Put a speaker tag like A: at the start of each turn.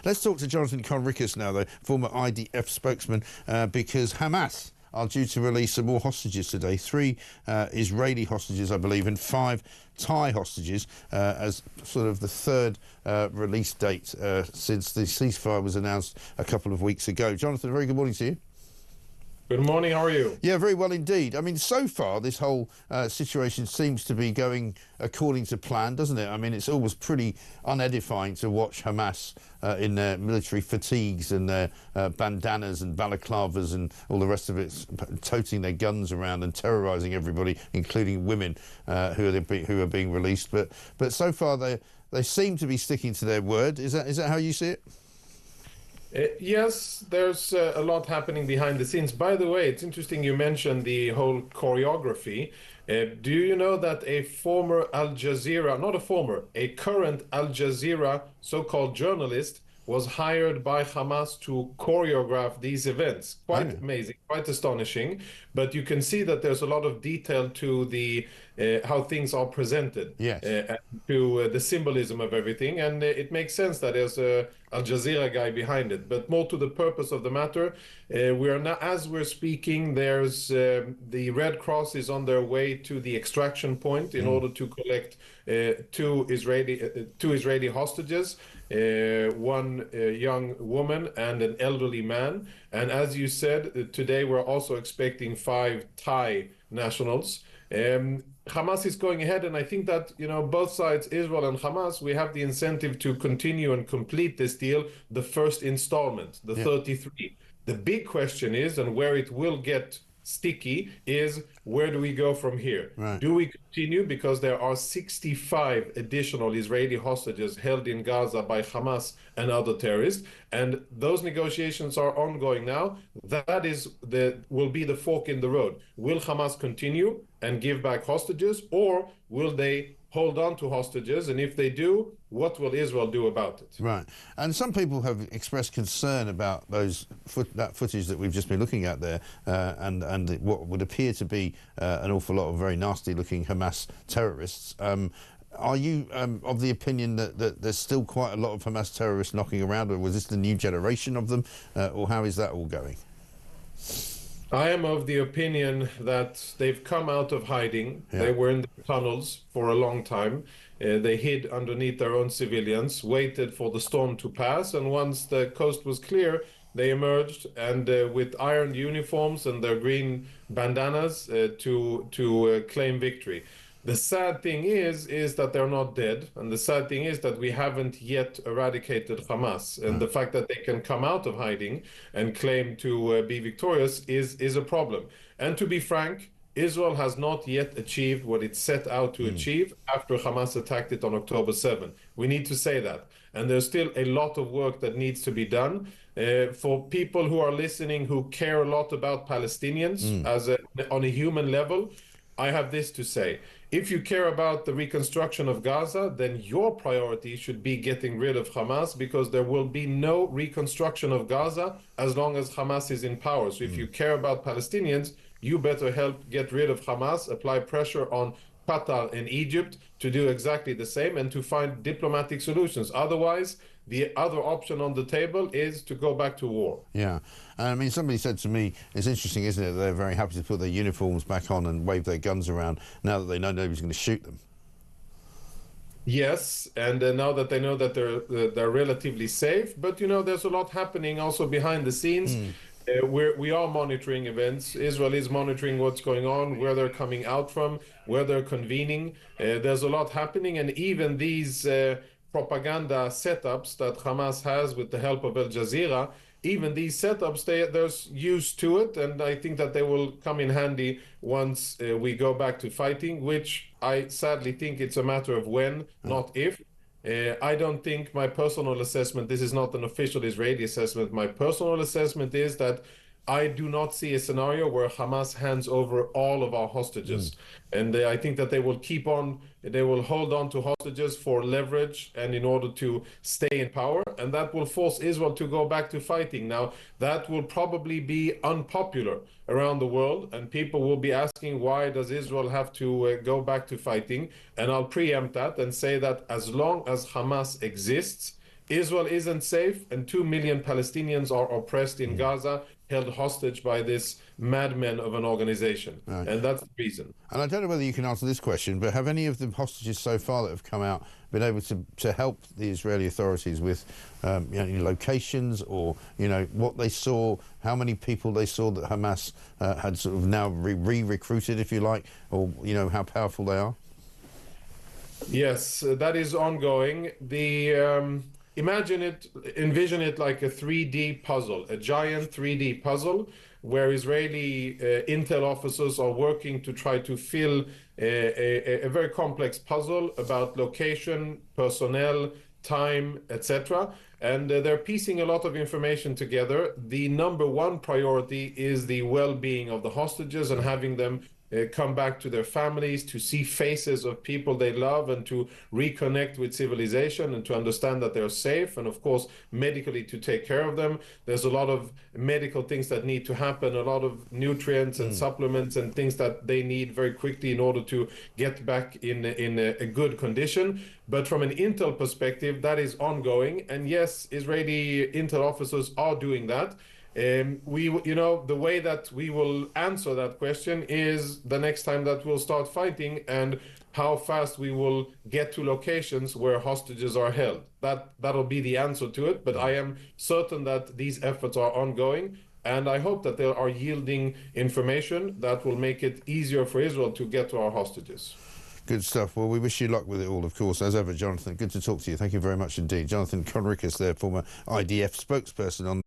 A: Let's talk to Jonathan Conricus now, though, former IDF spokesman, because Hamas are due to release some more hostages today. 3 Israeli hostages, I believe, and 5 Thai hostages as sort of the third release date since the ceasefire was announced a couple of weeks ago. Jonathan, very good morning to you.
B: Good morning, how are you?
A: Yeah, very well indeed. I mean, so far, this whole situation seems to be going according to plan, doesn't it? I mean, it's always pretty unedifying to watch Hamas in their military fatigues and their bandanas and balaclavas and all the rest of it, toting their guns around and terrorising everybody, including women who are being released. But so far, they seem to be sticking to their word. Is that how you see it?
B: Yes, there's a lot happening behind the scenes. By the way, it's interesting you mentioned the whole choreography. Do you know that a former Al Jazeera, not a former, a current Al Jazeera so-called journalist was hired by Hamas to choreograph these events? Quite amazing, quite astonishing. But you can see that there's a lot of detail to the how things are presented,
A: yes,
B: to the symbolism of everything. And it makes sense that there's a Al Jazeera guy behind it. But more to the purpose of the matter, we are now, as we're speaking, there's the Red Cross is on their way to the extraction point in order to collect 2 Israeli hostages, 1 young woman and an elderly man. And as you said, today we're also expecting 5 Thai nationals. Hamas is going ahead, and I think that, you know, both sides, Israel and Hamas, we have the incentive to continue and complete this deal, the first installment, the 33. The big question is, and where it will get sticky, is where do we go from here?
A: Right.
B: Do we continue, because there are 65 additional Israeli hostages held in Gaza by Hamas and other terrorists, and those negotiations are ongoing now. That will be the fork in the road. Will Hamas continue and give back hostages, or will they hold on to hostages? And if they do, what will Israel do about it?
A: Right. And some people have expressed concern about that footage that we've just been looking at there, and what would appear to be an awful lot of very nasty-looking Hamas terrorists. Are you of the opinion that there's still quite a lot of Hamas terrorists knocking around, or was this the new generation of them, or how is that all going?
B: I am of the opinion that they've come out of hiding.
A: Yeah.
B: They were in the tunnels for a long time. They hid underneath their own civilians, waited for the storm to pass, and once the coast was clear, they emerged, and with iron uniforms and their green bandanas to claim victory. The sad thing is that they're not dead, and the sad thing is that we haven't yet eradicated Hamas. And the fact that they can come out of hiding and claim to be victorious is a problem. And to be frank, Israel has not yet achieved what it set out to achieve after Hamas attacked it on October 7. We need to say that. And there's still a lot of work that needs to be done. For people who are listening who care a lot about Palestinians on a human level, I have this to say. If you care about the reconstruction of Gaza, then your priority should be getting rid of Hamas, because there will be no reconstruction of Gaza as long as Hamas is in power. So if you care about Palestinians, you better help get rid of Hamas, apply pressure on Qatar and Egypt to do exactly the same, and to find diplomatic solutions. Otherwise, the other option on the table is to go back to war.
A: Yeah. I mean, somebody said to me, it's interesting, isn't it, they're very happy to put their uniforms back on and wave their guns around now that they know nobody's going to shoot them.
B: Yes, and now that they know that they're relatively safe, but, you know, there's a lot happening also behind the scenes. We are monitoring events. Israel is monitoring what's going on, where they're coming out from, where they're convening. There's a lot happening, and even these propaganda setups that Hamas has with the help of Al Jazeera, even these setups, they're used to it, and I think that they will come in handy once we go back to fighting, which I sadly think it's a matter of when, not if. I don't think, my personal assessment, this is not an official Israeli assessment, my personal assessment is that I do not see a scenario where Hamas hands over all of our hostages. And I think that they will hold on to hostages for leverage and in order to stay in power. And that will force Israel to go back to fighting. Now, that will probably be unpopular around the world. And people will be asking, why does Israel have to go back to fighting? And I'll preempt that and say that as long as Hamas exists, Israel isn't safe, and 2 million Palestinians are oppressed in Gaza, held hostage by this madman of an organization.
A: Right.
B: And that's the reason.
A: And I don't know whether you can answer this question, but have any of the hostages so far that have come out been able to help the Israeli authorities with locations, or what they saw, how many people they saw that Hamas had sort of now re-recruited, if you like, or how powerful they are?
B: Yes, that is ongoing. Envision it like a 3D puzzle, a giant 3D puzzle, where Israeli intel officers are working to try to fill a very complex puzzle about location, personnel, time, etc. And they're piecing a lot of information together. The number one priority is the well-being of the hostages and having them come back to their families, to see faces of people they love, and to reconnect with civilization, and to understand that they're safe, and of course medically to take care of them. There's a lot of medical things that need to happen, a lot of nutrients and supplements and things that they need very quickly in order to get back in a good condition. But from an intel perspective, that is ongoing, and yes, Israeli intel officers are doing that. The way that we will answer that question is the next time that we'll start fighting, and how fast we will get to locations where hostages are held. That'll be the answer to it. But I am certain that these efforts are ongoing, and I hope that they are yielding information that will make it easier for Israel to get to our hostages.
A: Good stuff. Well, we wish you luck with it all, of course. As ever, Jonathan, good to talk to you. Thank you very much indeed. Jonathan Conricus there, former IDF spokesperson on